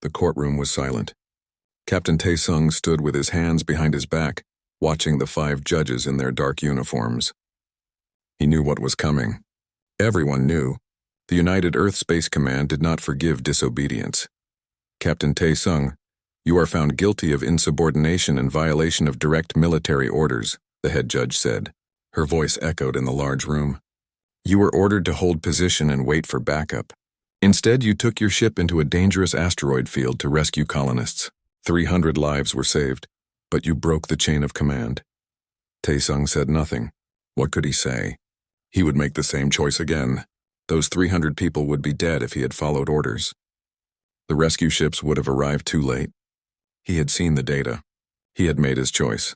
The courtroom was silent. Captain Tae-sung stood with his hands behind his back, watching the 5 judges in their dark uniforms. He knew what was coming. Everyone knew. The United Earth Space Command did not forgive disobedience. Captain Tae-sung, you are found guilty of insubordination and violation of direct military orders, the head judge said. Her voice echoed in the large room. You were ordered to hold position and wait for backup. Instead, you took your ship into a dangerous asteroid field to rescue colonists. 300 lives were saved, but you broke the chain of command. Tae-sung said nothing. What could he say? He would make the same choice again. Those 300 people would be dead if he had followed orders. The rescue ships would have arrived too late. He had seen the data. He had made his choice.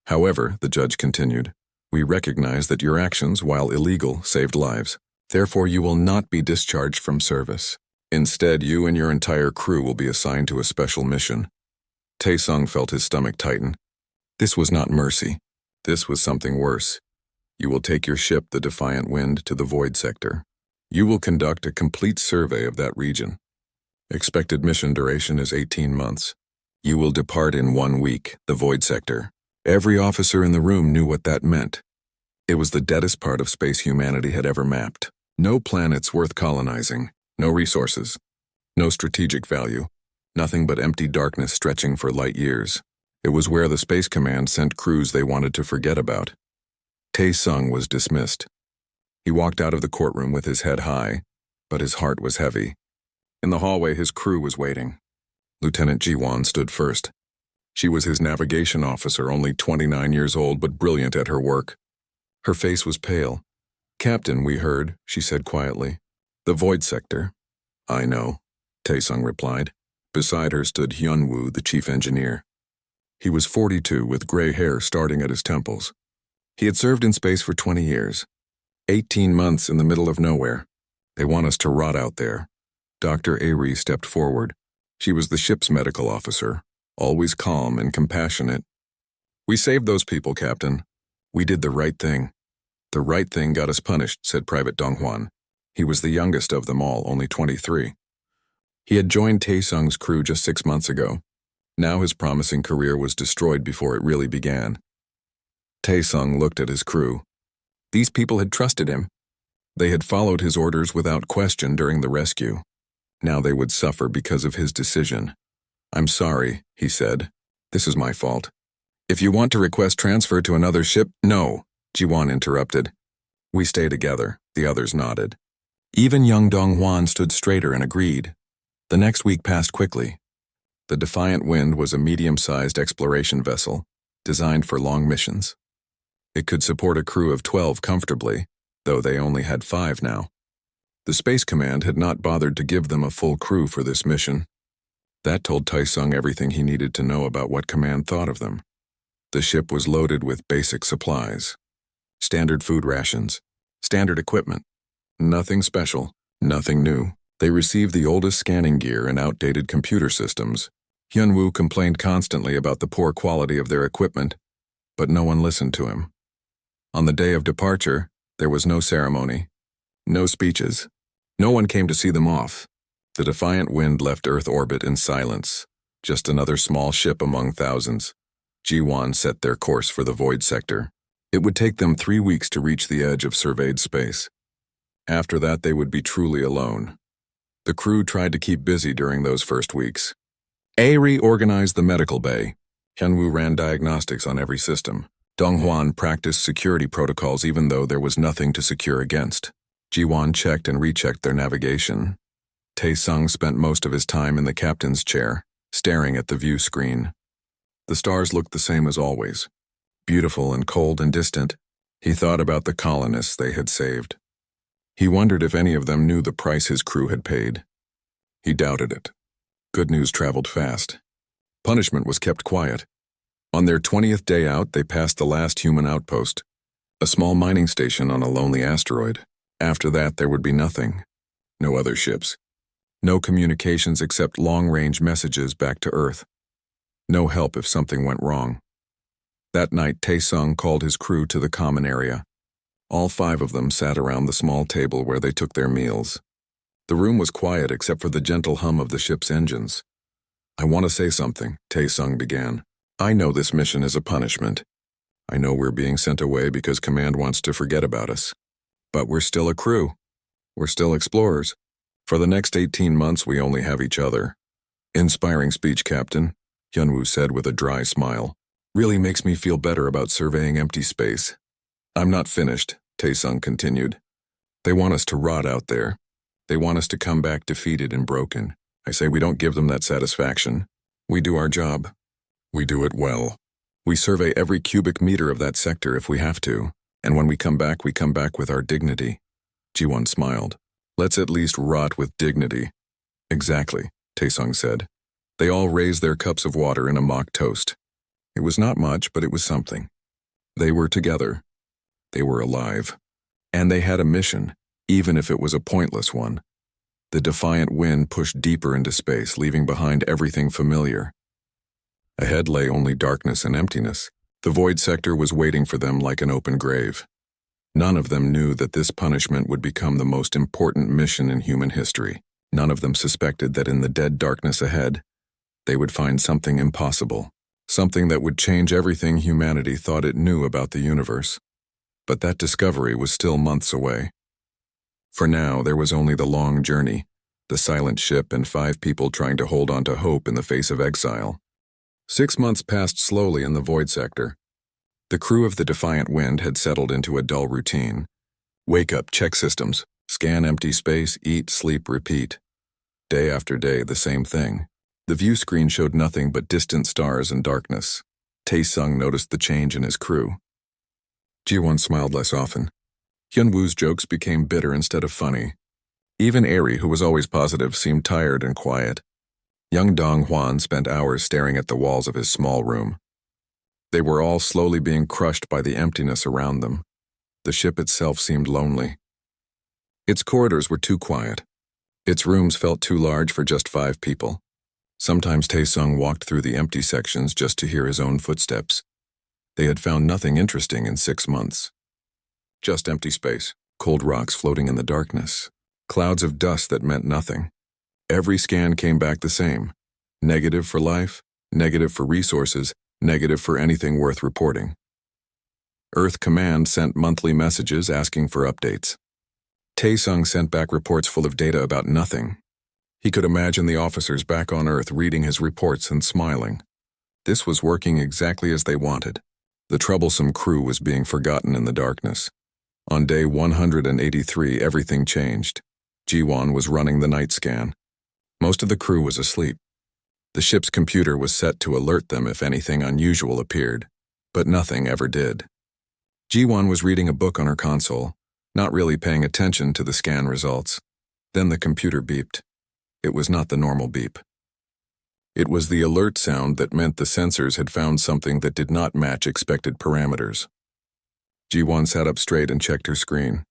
However, the judge continued, we recognize that your actions, while illegal, saved lives. Therefore, you will not be discharged from service. Instead, you and your entire crew will be assigned to a special mission. Tae-sung felt his stomach tighten. This was not mercy. This was something worse. You will take your ship, the Defiant Wind, to the Void Sector. You will conduct a complete survey of that region. Expected mission duration is 18 months. You will depart in 1 week, the Void Sector. Every officer in the room knew what that meant. It was the deadest part of space humanity had ever mapped. No planets worth colonizing, no resources, no strategic value, nothing but empty darkness stretching for light years. It was where the Space Command sent crews they wanted to forget about. Tae-sung was dismissed. He walked out of the courtroom with his head high, but his heart was heavy. In the hallway, his crew was waiting. Lieutenant Ji-won stood first. She was his navigation officer, only 29 years old but brilliant at her work. Her face was pale. Captain, we heard, she said quietly. The Void Sector. I know, Tae-sung replied. Beside her stood Hyun-woo, the chief engineer. He was 42 with gray hair starting at his temples. He had served in space for 20 years. 18 months in the middle of nowhere. They want us to rot out there. Dr. Ari stepped forward. She was the ship's medical officer, always calm and compassionate. We saved those people, Captain. We did the right thing. The right thing got us punished, said Private Dong-hwan. He was the youngest of them all, only 23. He had joined Tae-sung's crew just 6 months ago. Now his promising career was destroyed before it really began. Tae-sung looked at his crew. These people had trusted him. They had followed his orders without question during the rescue. Now they would suffer because of his decision. I'm sorry, he said. This is my fault. If you want to request transfer to another ship, no, Ji-won interrupted. We stay together, the others nodded. Even young Dong-hwan stood straighter and agreed. The next week passed quickly. The Defiant Wind was a medium-sized exploration vessel, designed for long missions. It could support a crew of 12 comfortably, though they only had 5 now. The Space Command had not bothered to give them a full crew for this mission. That told Tae-sung everything he needed to know about what Command thought of them. The ship was loaded with basic supplies. Standard food rations, standard equipment. Nothing special, nothing new. They received the oldest scanning gear and outdated computer systems. Hyun-woo complained constantly about the poor quality of their equipment, but no one listened to him. On the day of departure, there was no ceremony, no speeches. No one came to see them off. The Defiant Wind left Earth orbit in silence, just another small ship among thousands. Ji-won set their course for the Void Sector. It would take them 3 weeks to reach the edge of surveyed space. After that, they would be truly alone. The crew tried to keep busy during those first weeks. Ari organized the medical bay. Hyun-woo ran diagnostics on every system. Dong-hwan practiced security protocols even though there was nothing to secure against. Ji-won checked and rechecked their navigation. Tae-sung spent most of his time in the captain's chair, staring at the view screen. The stars looked the same as always, beautiful and cold and distant. He thought about the colonists they had saved. He wondered if any of them knew the price his crew had paid. He doubted it. Good news traveled fast. Punishment was kept quiet. On their 20th day out, they passed the last human outpost, a small mining station on a lonely asteroid. After that, there would be nothing. No other ships. No communications except long-range messages back to Earth. No help if something went wrong. That night, Tae-sung called his crew to the common area. All 5 of them sat around the small table where they took their meals. The room was quiet except for the gentle hum of the ship's engines. I want to say something, Tae-sung began. I know this mission is a punishment. I know we're being sent away because Command wants to forget about us. But we're still a crew. We're still explorers. For the next 18 months, we only have each other. Inspiring speech, Captain, Hyunwoo said with a dry smile. Really makes me feel better about surveying empty space. I'm not finished, Tae-sung continued. They want us to rot out there. They want us to come back defeated and broken. I say we don't give them that satisfaction. We do our job. We do it well. We survey every cubic meter of that sector if we have to, and when we come back with our dignity. Ji-won smiled. Let's at least rot with dignity. Exactly, Tae-sung said. They all raised their cups of water in a mock toast. It was not much, but it was something. They were together. They were alive. And they had a mission, even if it was a pointless one. The defiant wind pushed deeper into space, leaving behind everything familiar. Ahead lay only darkness and emptiness. The void sector was waiting for them like an open grave. None of them knew that this punishment would become the most important mission in human history. None of them suspected that in the dead darkness ahead, they would find something impossible, something that would change everything humanity thought it knew about the universe. But that discovery was still months away. For now, there was only the long journey, the silent ship and 5 people trying to hold on to hope in the face of exile. 6 months passed slowly in the void sector. The crew of the Defiant Wind had settled into a dull routine. Wake up, check systems, scan empty space, eat, sleep, repeat. Day after day, the same thing. The view screen showed nothing but distant stars and darkness. Tae-sung noticed the change in his crew. Ji-won smiled less often. Hyunwoo's jokes became bitter instead of funny. Even Eri, who was always positive, seemed tired and quiet. Young Dong-hwan spent hours staring at the walls of his small room. They were all slowly being crushed by the emptiness around them. The ship itself seemed lonely. Its corridors were too quiet. Its rooms felt too large for just 5 people. Sometimes Tae-sung walked through the empty sections just to hear his own footsteps. They had found nothing interesting in 6 months. Just empty space, cold rocks floating in the darkness, clouds of dust that meant nothing. Every scan came back the same. Negative for life, negative for resources, negative for anything worth reporting. Earth Command sent monthly messages asking for updates. Tae-sung sent back reports full of data about nothing. He could imagine the officers back on Earth reading his reports and smiling. This was working exactly as they wanted. The troublesome crew was being forgotten in the darkness. On day 183, everything changed. Ji-won was running the night scan. Most of the crew was asleep. The ship's computer was set to alert them if anything unusual appeared, but nothing ever did. Ji-won was reading a book on her console, not really paying attention to the scan results. Then the computer beeped. It was not the normal beep. It was the alert sound that meant the sensors had found something that did not match expected parameters. Ji-won sat up straight and checked her screen.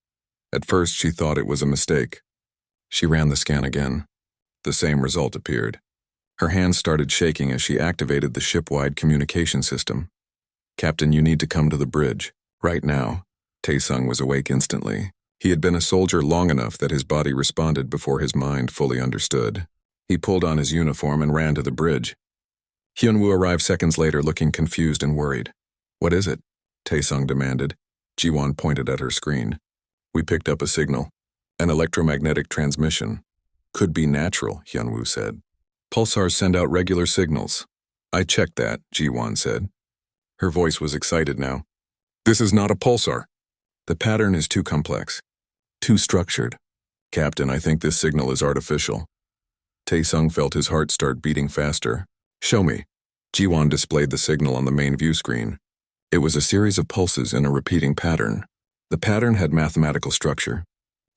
At first, she thought it was a mistake. She ran the scan again. The same result appeared. Her hands started shaking as she activated the ship-wide communication system. Captain, you need to come to the bridge. Right now. Tae-sung was awake instantly. He had been a soldier long enough that his body responded before his mind fully understood. He pulled on his uniform and ran to the bridge. Hyunwoo arrived seconds later looking confused and worried. What is it? Tae-sung demanded. Ji-won pointed at her screen. We picked up a signal. An electromagnetic transmission. Could be natural, Hyunwoo said. Pulsars send out regular signals. I checked that, Ji-won said. Her voice was excited now. This is not a pulsar. The pattern is too complex. Too structured. Captain, I think this signal is artificial. Tae-sung felt his heart start beating faster. Show me. Ji-won displayed the signal on the main view screen. It was a series of pulses in a repeating pattern. The pattern had mathematical structure.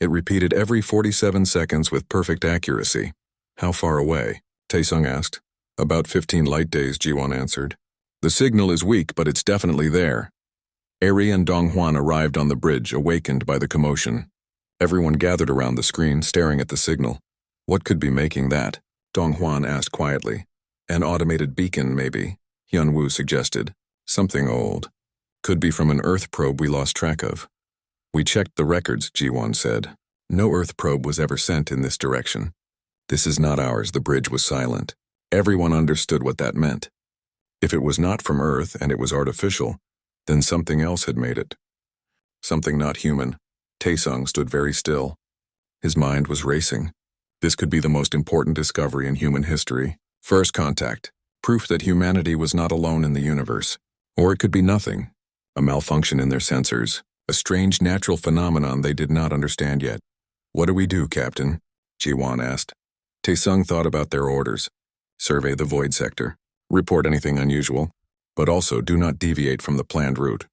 It repeated every 47 seconds with perfect accuracy. How far away? Tae-sung asked. About 15 light days, Ji-won answered. The signal is weak, but it's definitely there. Eri and Dong-hwan arrived on the bridge, awakened by the commotion. Everyone gathered around the screen, staring at the signal. What could be making that? Dong-hwan asked quietly. An automated beacon, maybe, Hyunwoo suggested. Something old. Could be from an Earth probe we lost track of. We checked the records, Ji-won said. No Earth probe was ever sent in this direction. This is not ours, the bridge was silent. Everyone understood what that meant. If it was not from Earth and it was artificial, then something else had made it. Something not human. Taesung stood very still. His mind was racing. This could be the most important discovery in human history. First contact. Proof that humanity was not alone in the universe. Or it could be nothing. A malfunction in their sensors. A strange natural phenomenon they did not understand yet. What do we do, Captain? Ji-won asked. Taesung thought about their orders. Survey the void sector. Report anything unusual. But also do not deviate from the planned route.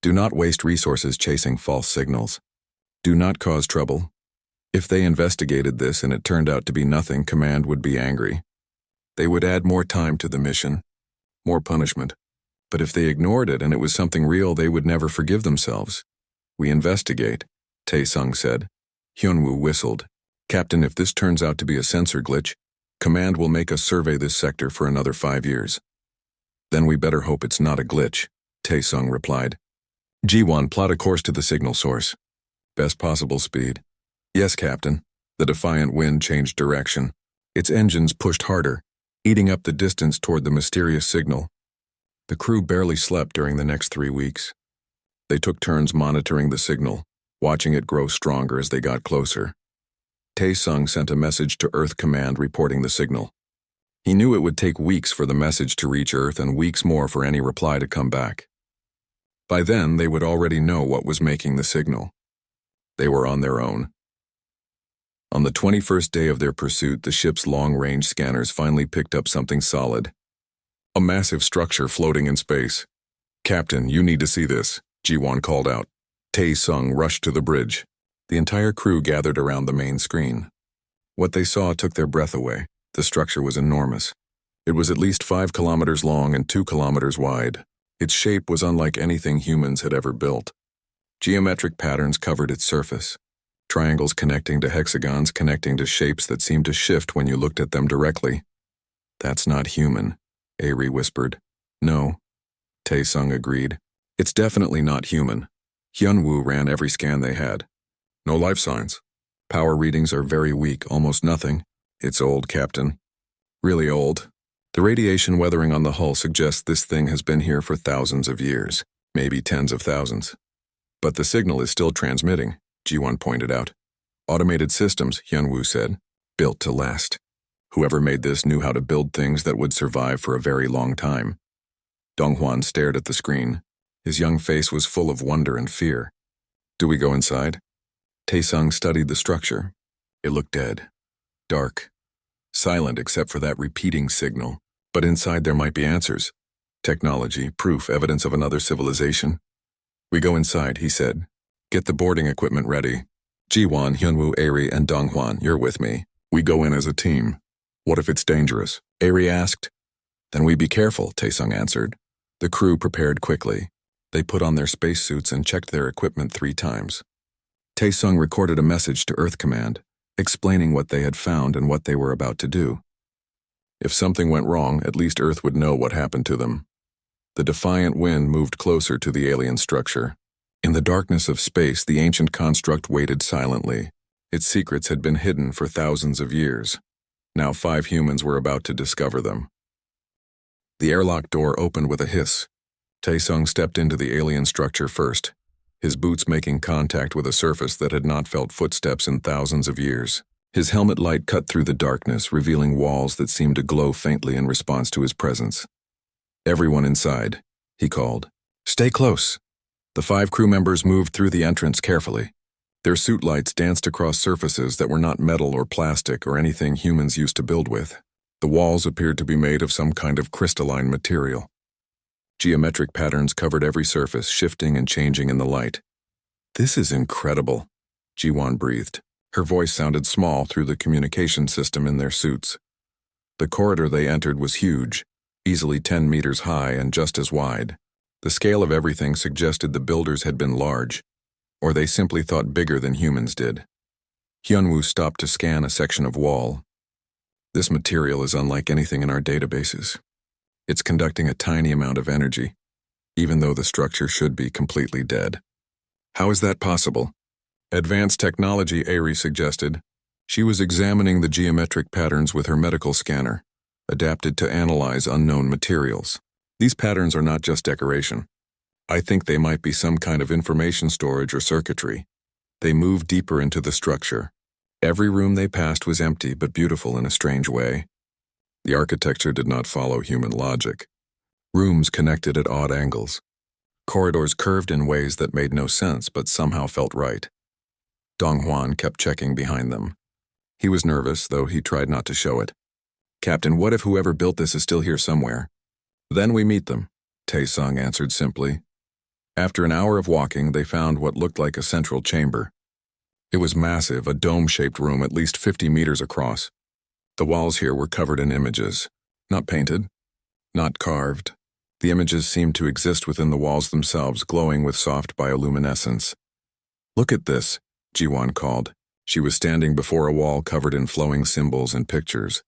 Do not waste resources chasing false signals. Do not cause trouble. If they investigated this and it turned out to be nothing, Command would be angry. They would add more time to the mission. More punishment. But if they ignored it and it was something real, they would never forgive themselves. We investigate, Taesung said. Hyunwoo whistled. Captain, if this turns out to be a sensor glitch, Command will make us survey this sector for another 5 years. Then we better hope it's not a glitch, Taesung replied. Ji-won, plot a course to the signal source. Best possible speed. Yes, Captain. The defiant wind changed direction. Its engines pushed harder, eating up the distance toward the mysterious signal. The crew barely slept during the next 3 weeks. They took turns monitoring the signal, watching it grow stronger as they got closer. Taesung sent a message to Earth Command reporting the signal. He knew it would take weeks for the message to reach Earth and weeks more for any reply to come back. By then, they would already know what was making the signal. They were on their own. On the 21st day of their pursuit, the ship's long-range scanners finally picked up something solid. A massive structure floating in space. Captain, you need to see this, Ji-won called out. Taesung rushed to the bridge. The entire crew gathered around the main screen. What they saw took their breath away. The structure was enormous. It was at least 5 kilometers long and 2 kilometers wide. Its shape was unlike anything humans had ever built. Geometric patterns covered its surface. Triangles connecting to hexagons connecting to shapes that seemed to shift when you looked at them directly. That's not human, Ari whispered. No, Taesung agreed. It's definitely not human. Hyunwoo ran every scan they had. No life signs. Power readings are very weak, almost nothing. It's old, Captain. Really old. The radiation weathering on the hull suggests this thing has been here for thousands of years, maybe tens of thousands. But the signal is still transmitting, Ji-won pointed out. Automated systems, Hyunwoo said, built to last. Whoever made this knew how to build things that would survive for a very long time. Donghwan stared at the screen. His young face was full of wonder and fear. Do we go inside? Taesung studied the structure. It looked dead. Dark. Silent except for that repeating signal. But inside there might be answers. Technology, proof, evidence of another civilization. We go inside, he said. Get the boarding equipment ready. Ji-won, Hyunwoo, Ari, and Donghwan, you're with me. We go in as a team. What if it's dangerous? Ari asked. Then we be careful, Taesung answered. The crew prepared quickly. They put on their spacesuits and checked their equipment 3 times. Taesung recorded a message to Earth Command, explaining what they had found and what they were about to do. If something went wrong, at least Earth would know what happened to them. The defiant wind moved closer to the alien structure. In the darkness of space, the ancient construct waited silently. Its secrets had been hidden for thousands of years. Now 5 humans were about to discover them. The airlock door opened with a hiss. Taesung stepped into the alien structure first, his boots making contact with a surface that had not felt footsteps in thousands of years. His helmet light cut through the darkness, revealing walls that seemed to glow faintly in response to his presence. Everyone inside, he called. Stay close. The 5 crew members moved through the entrance carefully. Their suit lights danced across surfaces that were not metal or plastic or anything humans used to build with. The walls appeared to be made of some kind of crystalline material. Geometric patterns covered every surface, shifting and changing in the light. This is incredible, Ji-won breathed. Her voice sounded small through the communication system in their suits. The corridor they entered was huge, easily 10 meters high and just as wide. The scale of everything suggested the builders had been large, or they simply thought bigger than humans did. Hyunwoo stopped to scan a section of wall. This material is unlike anything in our databases. It's conducting a tiny amount of energy, even though the structure should be completely dead. How is that possible? Advanced technology, Ari suggested. She was examining the geometric patterns with her medical scanner. adapted to analyze unknown materials. These patterns are not just decoration. I think they might be some kind of information storage or circuitry. They moved deeper into the structure. Every room they passed was empty but beautiful in a strange way. The architecture did not follow human logic. Rooms connected at odd angles. Corridors curved in ways that made no sense but somehow felt right. Dong Huan kept checking behind them. He was nervous, though he tried not to show it. "Captain, what if whoever built this is still here somewhere?" "Then we meet them," Tae-sung answered simply. After an hour of walking, they found what looked like a central chamber. It was massive, a dome-shaped room at least 50 meters across. The walls here were covered in images. Not painted, not carved. The images seemed to exist within the walls themselves, glowing with soft bioluminescence. "Look at this," Ji-won called. She was standing before a wall covered in flowing symbols and pictures.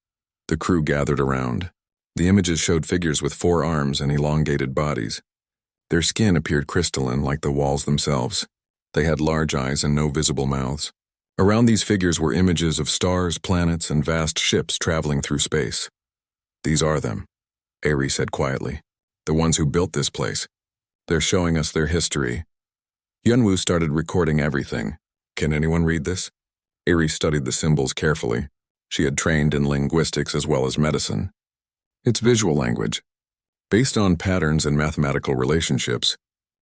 The crew gathered around. The images showed figures with 4 arms and elongated bodies. Their skin appeared crystalline like the walls themselves. They had large eyes and no visible mouths. Around these figures were images of stars, planets, and vast ships traveling through space. "These are them," Ari said quietly. "The ones who built this place. They're showing us their history." Hyunwoo started recording everything. "Can anyone read this?" Ari studied the symbols carefully. She had trained in linguistics as well as medicine. "It's visual language, based on patterns and mathematical relationships.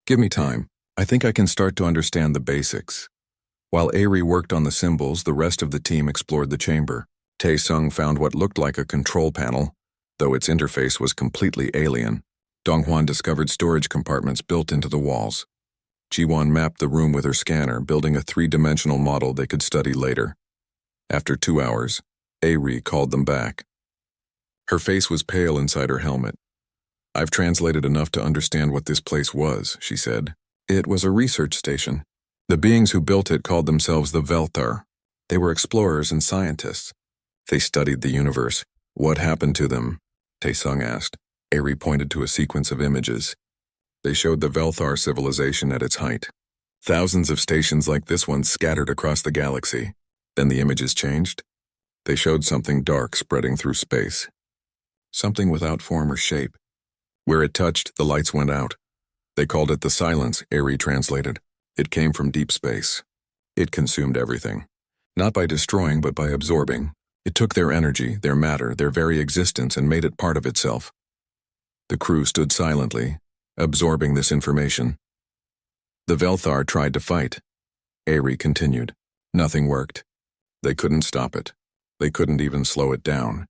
Give me time. I think I can start to understand the basics." While Ari worked on the symbols, the rest of the team explored the chamber. Tae-sung found what looked like a control panel, though its interface was completely alien. Dong-hwan discovered storage compartments built into the walls. Ji-won mapped the room with her scanner, building a 3-dimensional model they could study later. After 2 hours, Ari called them back. Her face was pale inside her helmet. "I've translated enough to understand what this place was," she said. "It was a research station. The beings who built it called themselves the Velthar. They were explorers and scientists. They studied the universe." "What happened to them?" Tae-sung asked. Ari pointed to a sequence of images. They showed the Velthar civilization at its height. Thousands of stations like this one scattered across the galaxy. Then the images changed. They showed something dark spreading through space. Something without form or shape. Where it touched, the lights went out. They called it the silence, Ari translated. It came from deep space. It consumed everything. Not by destroying, but by absorbing. It took their energy, their matter, their very existence, and made it part of itself. The crew stood silently, absorbing this information. The Velthar tried to fight. Ari continued. Nothing worked. They couldn't stop it. They couldn't even slow it down.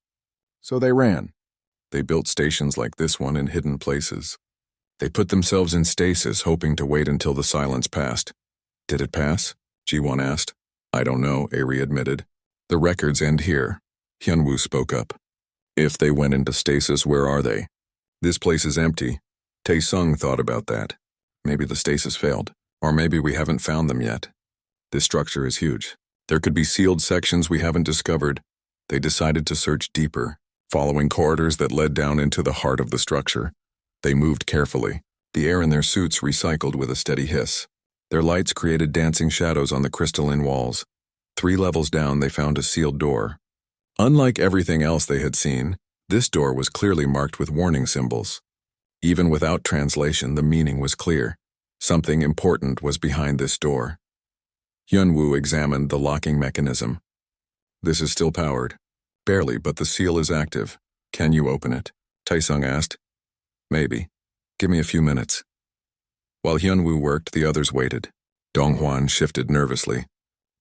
So they ran. They built stations like this one in hidden places. They put themselves in stasis, hoping to wait until the silence passed. "Did it pass?" Ji-won asked. "I don't know," Ari admitted. "The records end here." Hyunwoo spoke up. "If they went into stasis, where are they?" "This place is empty." Tae-sung thought about that. Maybe the stasis failed, or maybe we haven't found them yet. This structure is huge. There could be sealed sections we haven't discovered. They decided to search deeper, following corridors that led down into the heart of the structure. They moved carefully. The air in their suits recycled with a steady hiss. Their lights created dancing shadows on the crystalline walls. 3 levels down, they found a sealed door. Unlike everything else they had seen, this door was clearly marked with warning symbols. Even without translation, the meaning was clear. Something important was behind this door. Hyunwoo examined the locking mechanism. "This is still powered." "Barely, but the seal is active." "Can you open it?" Tae-sung asked. "Maybe. Give me a few minutes." While Hyunwoo worked, the others waited. Dong-hwan shifted nervously.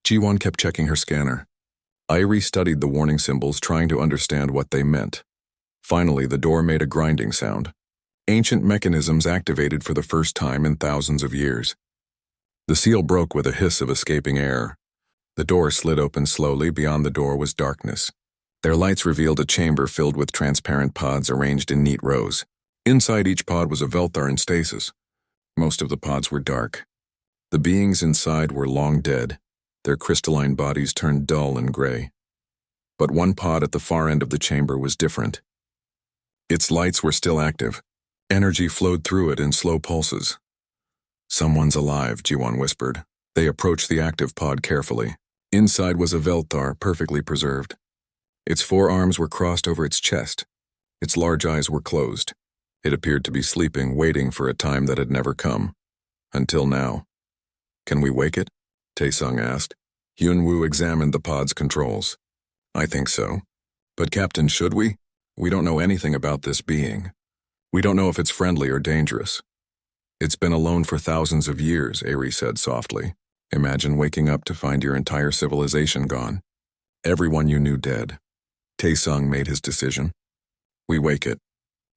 Ji-won kept checking her scanner. Irie studied the warning symbols, trying to understand what they meant. Finally, the door made a grinding sound. Ancient mechanisms activated for the first time in thousands of years. The seal broke with a hiss of escaping air. The door slid open slowly. Beyond the door was darkness. Their lights revealed a chamber filled with transparent pods arranged in neat rows. Inside each pod was a Velthar in stasis. Most of the pods were dark. The beings inside were long dead, their crystalline bodies turned dull and gray. But one pod at the far end of the chamber was different. Its lights were still active. Energy flowed through it in slow pulses. "Someone's alive," Ji-won whispered. They approached the active pod carefully. Inside was a Velthar, perfectly preserved. Its 4 arms were crossed over its chest, Its large eyes were closed. It appeared to be sleeping, waiting for a time that had never come. Until now. Can we wake it? Taesung asked. Hyunwoo examined the pod's controls. I think so. But Captain, should we? We don't know anything about this being. We don't know if it's friendly or dangerous. It's been alone for thousands of years, Aerie said softly. Imagine waking up to find your entire civilization gone. Everyone you knew dead. Taesung made his decision. We wake it.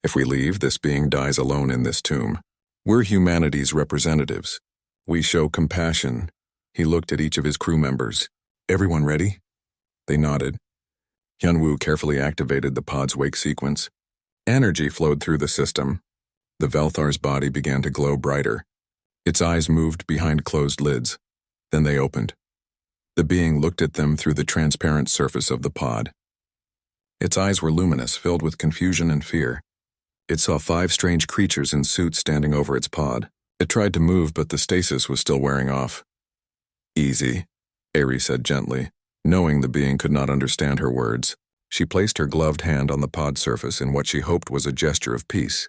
If we leave, this being dies alone in this tomb. We're humanity's representatives. We show compassion. He looked at each of his crew members. Everyone ready? They nodded. Hyunwoo carefully activated the pod's wake sequence. Energy flowed through the system. The Velthar's body began to glow brighter. Its eyes moved behind closed lids. Then they opened. The being looked at them through the transparent surface of the pod. Its eyes were luminous, filled with confusion and fear. It saw 5 strange creatures in suits standing over its pod. It tried to move, but the stasis was still wearing off. Easy, Aerie said gently, knowing the being could not understand her words. She placed her gloved hand on the pod surface in what she hoped was a gesture of peace.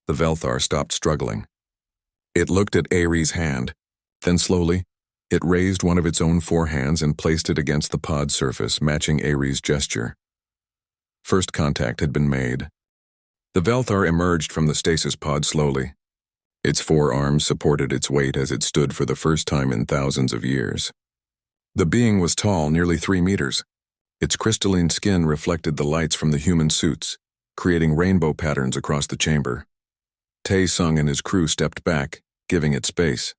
The Velthar stopped struggling. It looked at Aerie's hand. Then slowly, it raised one of its own 4 hands and placed it against the pod surface, matching Aerie's gesture. First contact had been made. The Velthar emerged from the stasis pod slowly. Its 4 arms supported its weight as it stood for the first time in thousands of years. The being was tall, nearly 3 meters. Its crystalline skin reflected the lights from the human suits, creating rainbow patterns across the chamber. Taesung and his crew stepped back, giving it space.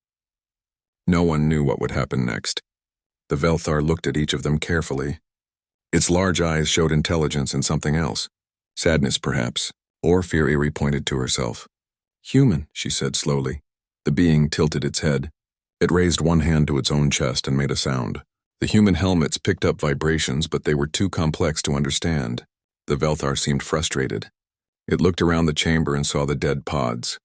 No one knew what would happen next. The Velthar looked at each of them carefully. Its large eyes showed intelligence and something else. Sadness, perhaps, or fear. Aerie pointed to herself. Human, she said slowly. The being tilted its head. It raised one hand to its own chest and made a sound. The human helmets picked up vibrations, but they were too complex to understand. The Velthar seemed frustrated. It looked around the chamber and saw the dead pods.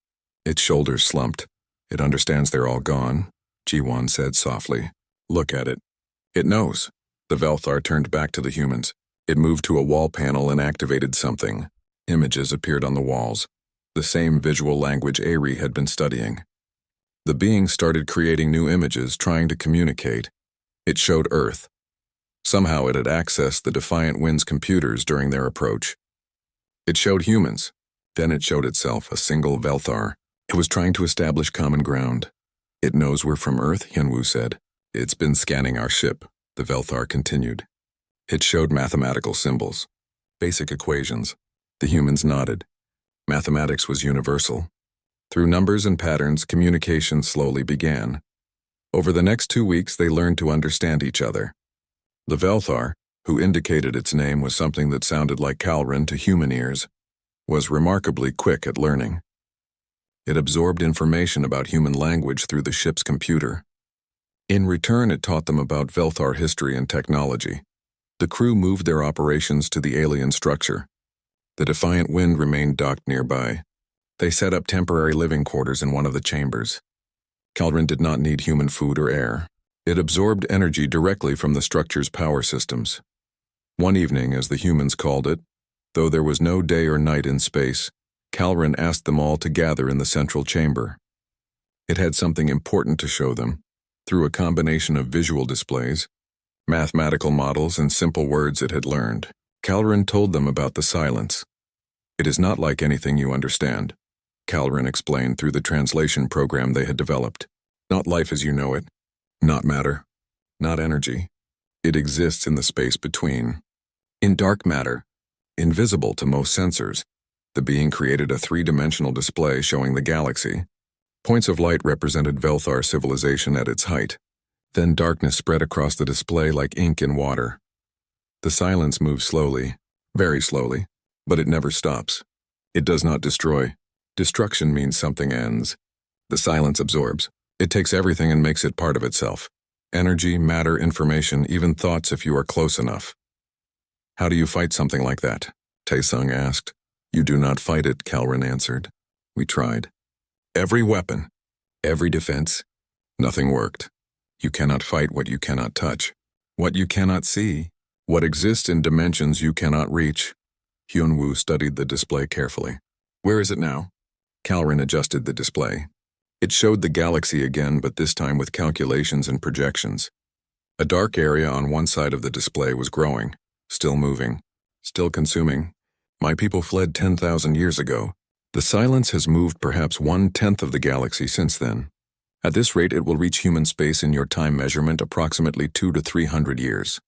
Its shoulders slumped. It understands they're all gone, Jiwon said softly. Look at it. It knows. The Velthar turned back to the humans. It moved to a wall panel and activated something. Images appeared on the walls. The same visual language Aerie had been studying. The being started creating new images, trying to communicate. It showed Earth. Somehow it had accessed the Defiant Wind's computers during their approach. It showed humans. Then it showed itself, a single Velthar. It was trying to establish common ground. It knows we're from Earth, Hyunwoo said. It's been scanning our ship, the Velthar continued. It showed mathematical symbols, basic equations. The humans nodded. Mathematics was universal. Through numbers and patterns, communication slowly began. Over the next 2 weeks, they learned to understand each other. The Velthar, who indicated its name was something that sounded like Kalran to human ears, was remarkably quick at learning. It absorbed information about human language through the ship's computer. In return, it taught them about Velthar history and technology. The crew moved their operations to the alien structure. The Defiant Wind remained docked nearby. They set up temporary living quarters in one of the chambers. Kalran did not need human food or air. It absorbed energy directly from the structure's power systems. One evening, as the humans called it, though there was no day or night in space, Kalran asked them all to gather in the central chamber. It had something important to show them, through a combination of visual displays, mathematical models, and simple words it had learned. Kalran told them about the silence. It is not like anything you understand, Kalran explained through the translation program they had developed. Not life as you know it, not matter, not energy. It exists in the space between. In dark matter, invisible to most sensors, the being created a 3-dimensional display showing the galaxy. Points of light represented Velthar civilization at its height. Then darkness spread across the display like ink in water. The silence moves slowly, very slowly, but it never stops. It does not destroy. Destruction means something ends. The silence absorbs. It takes everything and makes it part of itself. Energy, matter, information, even thoughts if you are close enough. How do you fight something like that? Taesung asked. You do not fight it, Kalran answered. We tried. Every weapon, every defense, nothing worked. You cannot fight what you cannot touch, what you cannot see, what exists in dimensions you cannot reach. Hyunwoo studied the display carefully. Where is it now? Calrin adjusted the display. It showed the galaxy again, but this time with calculations and projections. A dark area on one side of the display was growing, still moving, still consuming. My people fled 10,000 years ago. The silence has moved perhaps 1/10 of the galaxy since then. At this rate, it will reach human space in your time measurement approximately 200 to 300 years.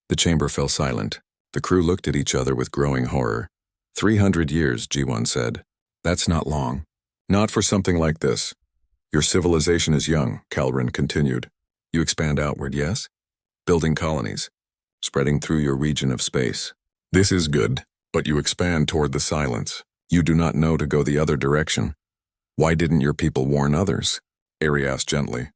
The chamber fell silent. The crew looked at each other with growing horror. 300 years, Ji-won said. That's not long. Not for something like this. Your civilization is young, Calrin continued. You expand outward, yes? Building colonies, spreading through your region of space. This is good, but you expand toward the silence. You do not know to go the other direction. Why didn't your people warn others? Ari asked gently.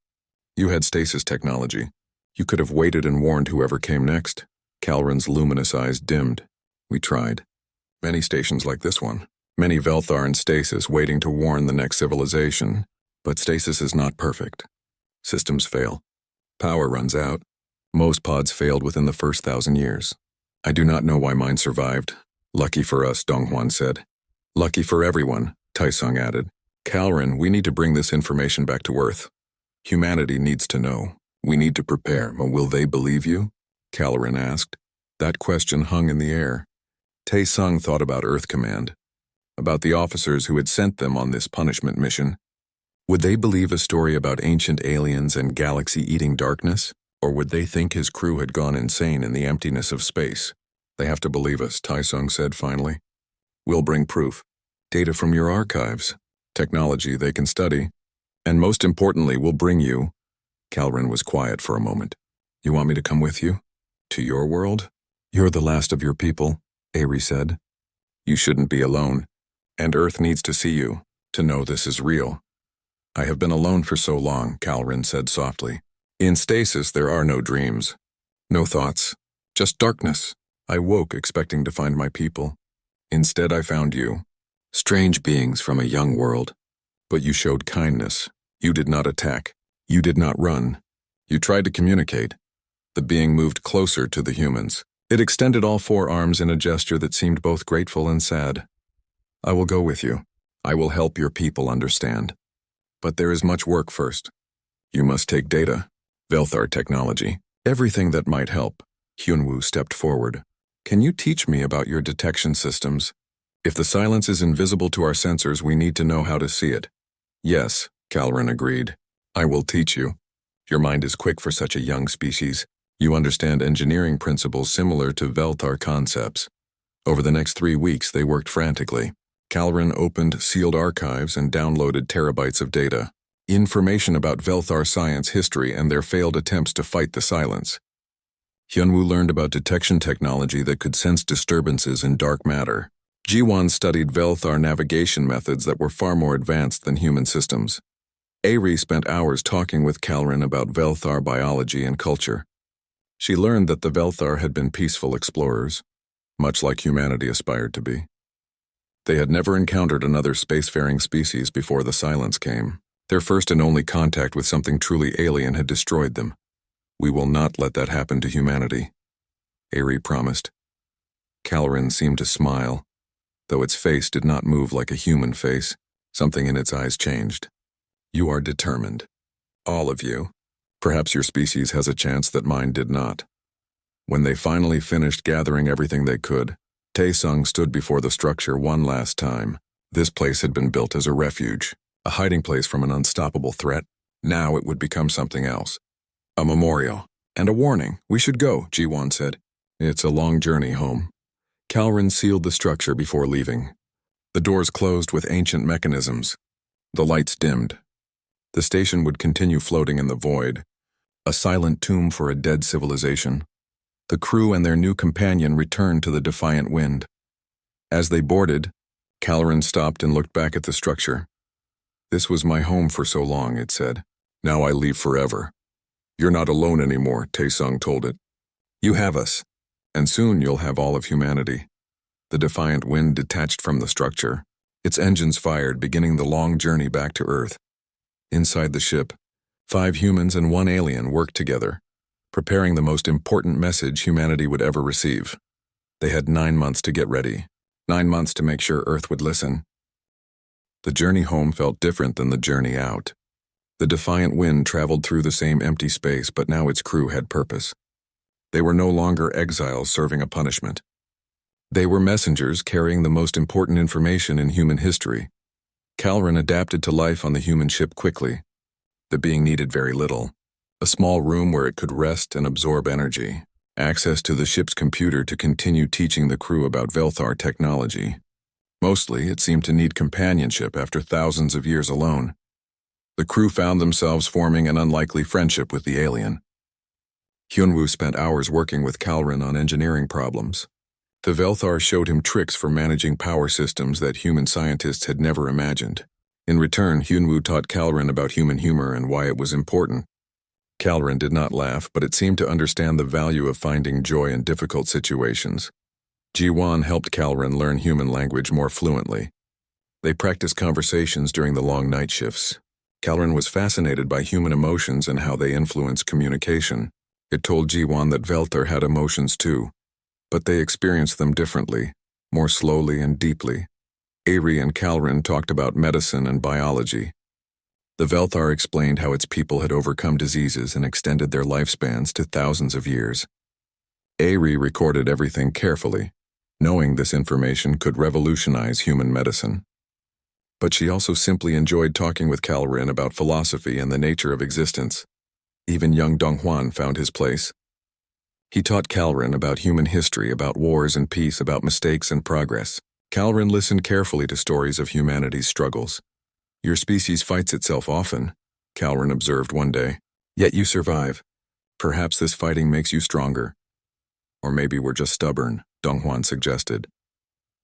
You had stasis technology. You could have waited and warned whoever came next. Calrin's luminous eyes dimmed. We tried. Many stations like this one. Many Velthar in stasis waiting to warn the next civilization. But stasis is not perfect. Systems fail. Power runs out. Most pods failed within the first 1,000 years. I do not know why mine survived. Lucky for us, Donghwan said. Lucky for everyone, Taesung added. Calrin, we need to bring this information back to Earth. Humanity needs to know. We need to prepare. Will they believe you? Calrin asked. That question hung in the air. Taesung thought about Earth Command, about the officers who had sent them on this punishment mission. Would they believe a story about ancient aliens and galaxy-eating darkness? Or would they think his crew had gone insane in the emptiness of space? They have to believe us, Taesung said finally. We'll bring proof. Data from your archives. Technology they can study. And most importantly, we'll bring you. Calrin was quiet for a moment. You want me to come with you? To your world? You're the last of your people, Ari said. You shouldn't be alone. And Earth needs to see you, to know this is real. I have been alone for so long, Calrin said softly. In stasis, there are no dreams. No thoughts. Just darkness. I woke expecting to find my people. Instead, I found you. Strange beings from a young world. But you showed kindness. You did not attack. You did not run. You tried to communicate. The being moved closer to the humans. It extended all 4 arms in a gesture that seemed both grateful and sad. I will go with you. I will help your people understand. But there is much work first. You must take data, Velthar technology, everything that might help. Hyunwoo stepped forward. Can you teach me about your detection systems? If the silence is invisible to our sensors, we need to know how to see it. Yes, Calrin agreed. I will teach you. Your mind is quick for such a young species. You understand engineering principles similar to Velthar concepts. Over the next 3 weeks, they worked frantically. Calrin opened sealed archives and downloaded terabytes of data. Information about Velthar science history and their failed attempts to fight the silence. Hyunwoo learned about detection technology that could sense disturbances in dark matter. Ji-won studied Velthar navigation methods that were far more advanced than human systems. Ari spent hours talking with Calrin about Velthar biology and culture. She learned that the Velthar had been peaceful explorers, much like humanity aspired to be. They had never encountered another spacefaring species before the silence came. Their first and only contact with something truly alien had destroyed them. We will not let that happen to humanity, Ari promised. Calrin seemed to smile, though its face did not move like a human face. Something in its eyes changed. You are determined. All of you. Perhaps your species has a chance that mine did not. When they finally finished gathering everything they could, Taesung stood before the structure one last time. This place had been built as a refuge, a hiding place from an unstoppable threat. Now it would become something else. A memorial. And a warning. We should go, Ji-won said. It's a long journey home. Calrin sealed the structure before leaving. The doors closed with ancient mechanisms. The lights dimmed. The station would continue floating in the void, a silent tomb for a dead civilization. The crew and their new companion returned to the defiant wind. As they boarded, Calrin stopped and looked back at the structure. This was my home for so long, it said. Now I leave forever. You're not alone anymore, Taesung told it. You have us, and soon you'll have all of humanity. The defiant wind detached from the structure. Its engines fired, beginning the long journey back to Earth. Inside the ship, 5 humans and 1 alien worked together, preparing the most important message humanity would ever receive. They had 9 months to get ready. 9 months to make sure Earth would listen. The journey home felt different than the journey out. The defiant wind traveled through the same empty space, but now its crew had purpose. They were no longer exiles serving a punishment. They were messengers carrying the most important information in human history. Calren adapted to life on the human ship quickly. The being needed very little. A small room where it could rest and absorb energy. Access to the ship's computer to continue teaching the crew about Velthar technology. Mostly, it seemed to need companionship after thousands of years alone. The crew found themselves forming an unlikely friendship with the alien. Hyunwoo spent hours working with Calren on engineering problems. The Velthar showed him tricks for managing power systems that human scientists had never imagined. In return, Hyunwoo taught Calren about human humor and why it was important. Calren did not laugh, but it seemed to understand the value of finding joy in difficult situations. Ji-won helped Calren learn human language more fluently. They practiced conversations during the long night shifts. Calren was fascinated by human emotions and how they influence communication. It told Ji-won that Velthar had emotions too, but they experienced them differently, more slowly and deeply. Ari and Calren talked about medicine and biology. The Velthar explained how its people had overcome diseases and extended their lifespans to thousands of years. Ari recorded everything carefully, knowing this information could revolutionize human medicine. But she also simply enjoyed talking with Calren about philosophy and the nature of existence. Even young Donghwan found his place. He taught Calren about human history, about wars and peace, about mistakes and progress. Calren listened carefully to stories of humanity's struggles. Your species fights itself often, Calren observed one day. Yet you survive. Perhaps this fighting makes you stronger. Or maybe we're just stubborn, Donghwan suggested.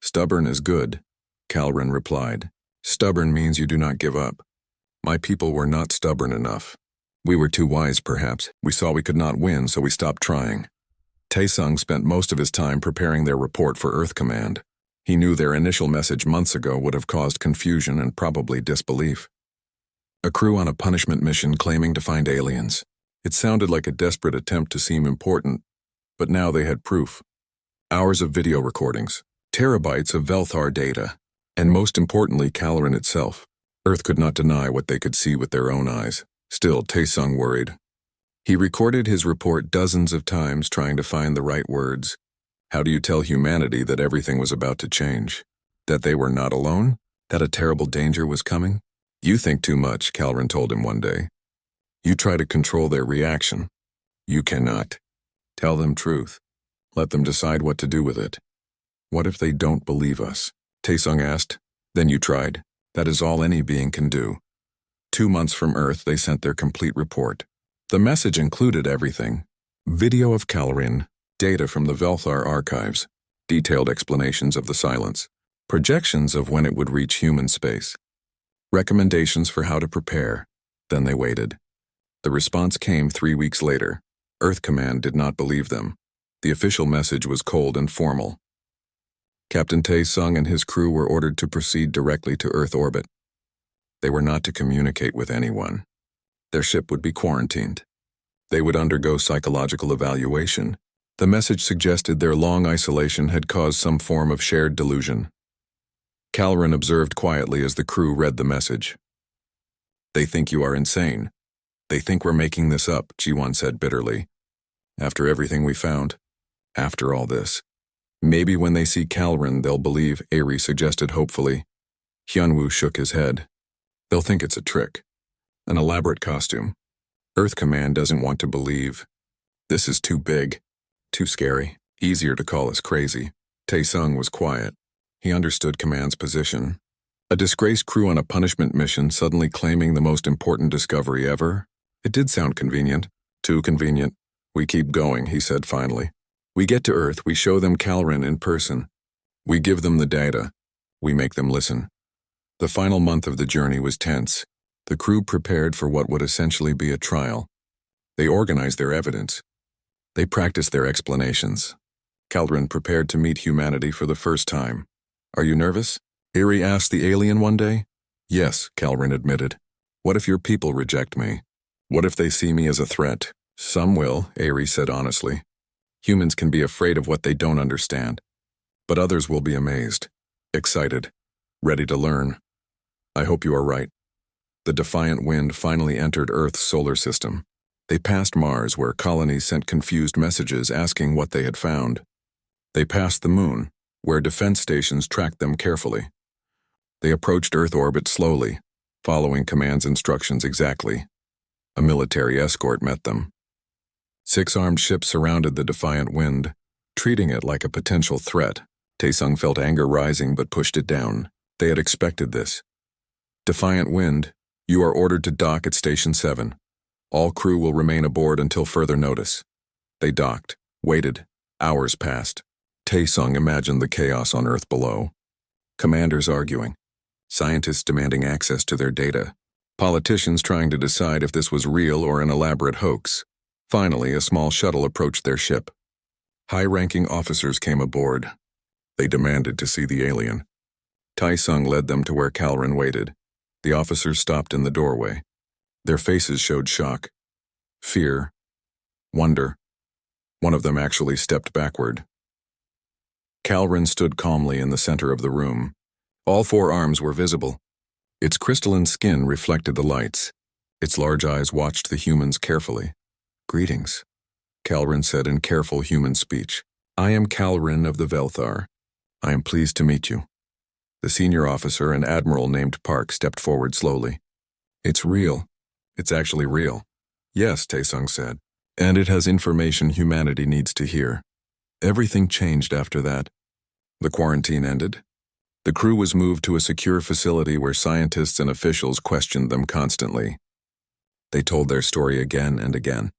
Stubborn is good, Calren replied. Stubborn means you do not give up. My people were not stubborn enough. We were too wise, perhaps. We saw we could not win, so we stopped trying. Taesung spent most of his time preparing their report for Earth Command. He knew their initial message months ago would have caused confusion and probably disbelief. A crew on a punishment mission claiming to find aliens. It sounded like a desperate attempt to seem important, but now they had proof. Hours of video recordings, terabytes of Velthar data, and most importantly, Calren itself. Earth could not deny what they could see with their own eyes. Still, Taesung worried. He recorded his report dozens of times trying to find the right words. How do you tell humanity that everything was about to change? That they were not alone? That a terrible danger was coming? You think too much, Calren told him one day. You try to control their reaction. You cannot. Tell them truth. Let them decide what to do with it. What if they don't believe us? Taesung asked. Then you tried. That is all any being can do. 2 months from Earth, they sent their complete report. The message included everything. Video of Calren, data from the Velthar archives, detailed explanations of the silence, projections of when it would reach human space, recommendations for how to prepare. Then they waited. The response came 3 weeks later. Earth Command did not believe them. The official message was cold and formal. Captain Taesung and his crew were ordered to proceed directly to Earth orbit. They were not to communicate with anyone. Their ship would be quarantined. They would undergo psychological evaluation. The message suggested their long isolation had caused some form of shared delusion. Calren observed quietly as the crew read the message. They think you are insane. They think we're making this up, Ji-won said bitterly. After everything we found. After all this. Maybe when they see Calren, they'll believe, Ari suggested hopefully. Hyunwoo shook his head. They'll think it's a trick. An elaborate costume. Earth Command doesn't want to believe. This is too big. Too scary. Easier to call us crazy. Taesung was quiet. He understood Command's position. A disgraced crew on a punishment mission suddenly claiming the most important discovery ever? It did sound convenient. Too convenient. We keep going, he said finally. We get to Earth, we show them Calren in person. We give them the data. We make them listen. The final month of the journey was tense. The crew prepared for what would essentially be a trial. They organized their evidence. They practiced their explanations. Calren prepared to meet humanity for the first time. Are you nervous? Ari asked the alien one day. Yes, Calren admitted. What if your people reject me? What if they see me as a threat? Some will, Ari said honestly. Humans can be afraid of what they don't understand. But others will be amazed. excited, ready to learn. I hope you are right. The defiant wind finally entered Earth's solar system. They passed Mars, where colonies sent confused messages asking what they had found. They passed the Moon, where defense stations tracked them carefully. They approached Earth orbit slowly, following command's instructions exactly. A military escort met them. 6 armed ships surrounded the defiant wind, treating it like a potential threat. Taesung felt anger rising but pushed it down. They had expected this. Defiant wind, you are ordered to dock at Station 7. All crew will remain aboard until further notice. They docked, waited. Hours passed. Taesung imagined the chaos on Earth below. Commanders arguing. Scientists demanding access to their data. Politicians trying to decide if this was real or an elaborate hoax. Finally, a small shuttle approached their ship. High-ranking officers came aboard. They demanded to see the alien. Taesung led them to where Calren waited. The officers stopped in the doorway. Their faces showed shock, fear, wonder. One of them actually stepped backward. Calren stood calmly in the center of the room. All 4 arms were visible. Its crystalline skin reflected the lights. Its large eyes watched the humans carefully. Greetings, Calren said in careful human speech. I am Calren of the Velthar. I am pleased to meet you. The senior officer, an admiral named Park, stepped forward slowly. It's real. It's actually real. Yes, Taesung said. And it has information humanity needs to hear. Everything changed after that. The quarantine ended. The crew was moved to a secure facility where scientists and officials questioned them constantly. They told their story again and again,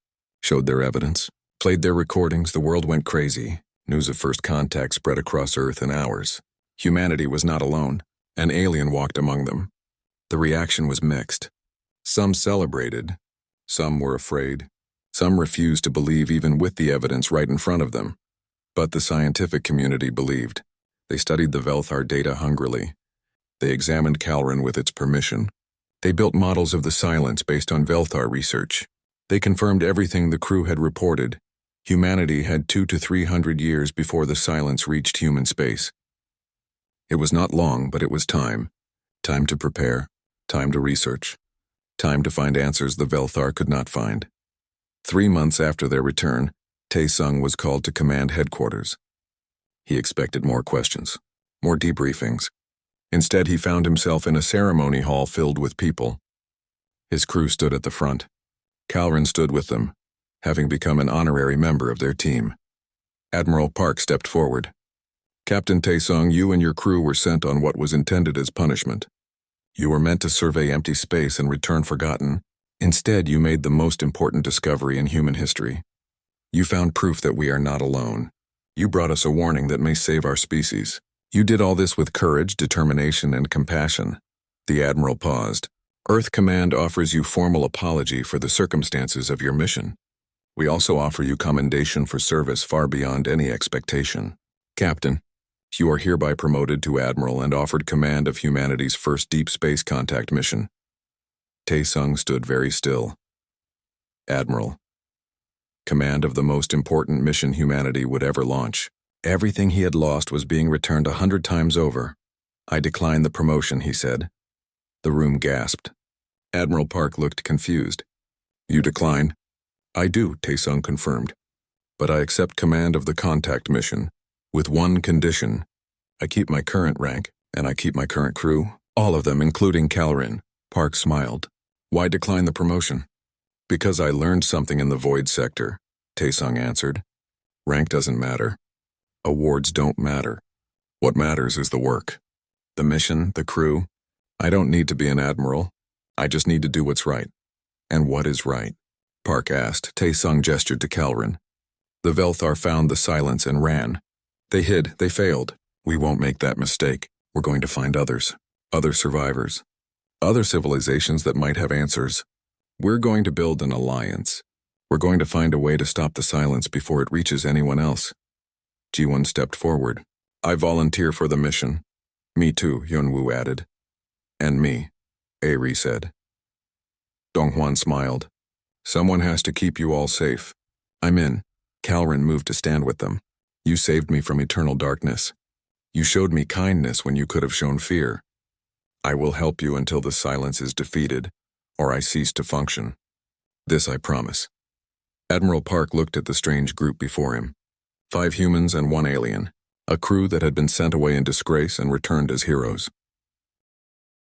showed their evidence, played their recordings. The world went crazy. News of first contact spread across Earth in hours. Humanity was not alone. An alien walked among them. The reaction was mixed. Some celebrated. Some were afraid. Some refused to believe even with the evidence right in front of them. But the scientific community believed. They studied the Velthar data hungrily. They examined Calren with its permission. They built models of the silence based on Velthar research. They confirmed everything the crew had reported. Humanity had 200 to 300 years before the silence reached human space. It was not long, but it was time. Time to prepare. Time to research. Time to find answers the Velthar could not find. 3 months after their return, Taesung was called to command headquarters. He expected more questions, more debriefings. Instead, he found himself in a ceremony hall filled with people. His crew stood at the front. Calren stood with them, having become an honorary member of their team. Admiral Park stepped forward. Captain Taesung, you and your crew were sent on what was intended as punishment. You were meant to survey empty space and return forgotten. Instead, you made the most important discovery in human history. You found proof that we are not alone. You brought us a warning that may save our species. You did all this with courage, determination, and compassion. The Admiral paused. Earth Command offers you formal apology for the circumstances of your mission. We also offer you commendation for service far beyond any expectation. Captain, you are hereby promoted to Admiral and offered command of humanity's first deep space contact mission. Taesung stood very still. Admiral. Command of the most important mission humanity would ever launch. Everything he had lost was being returned 100 times over. I decline the promotion, he said. The room gasped. Admiral Park looked confused. You decline? I do, Taesung confirmed. But I accept command of the contact mission, with one condition. I keep my current rank, and I keep my current crew, all of them, including Calren. Park smiled. Why decline the promotion? Because I learned something in the void sector, Taesung answered. Rank doesn't matter. Awards don't matter. What matters is the work. The mission, the crew. I don't need to be an admiral. I just need to do what's right. And what is right? Park asked. Taesung gestured to Calren. The Velthar found the silence and ran. They hid. They failed. We won't make that mistake. We're going to find others. Other survivors. Other civilizations that might have answers. We're going to build an alliance. We're going to find a way to stop the silence before it reaches anyone else. Ji-won stepped forward. I volunteer for the mission. Me too, Yunwoo added. And me, Ari said. Donghwan smiled. Someone has to keep you all safe. I'm in. Calren moved to stand with them. You saved me from eternal darkness. You showed me kindness when you could have shown fear. I will help you until the silence is defeated, or I cease to function. This I promise." Admiral Park looked at the strange group before him. 5 humans and 1 alien, a crew that had been sent away in disgrace and returned as heroes.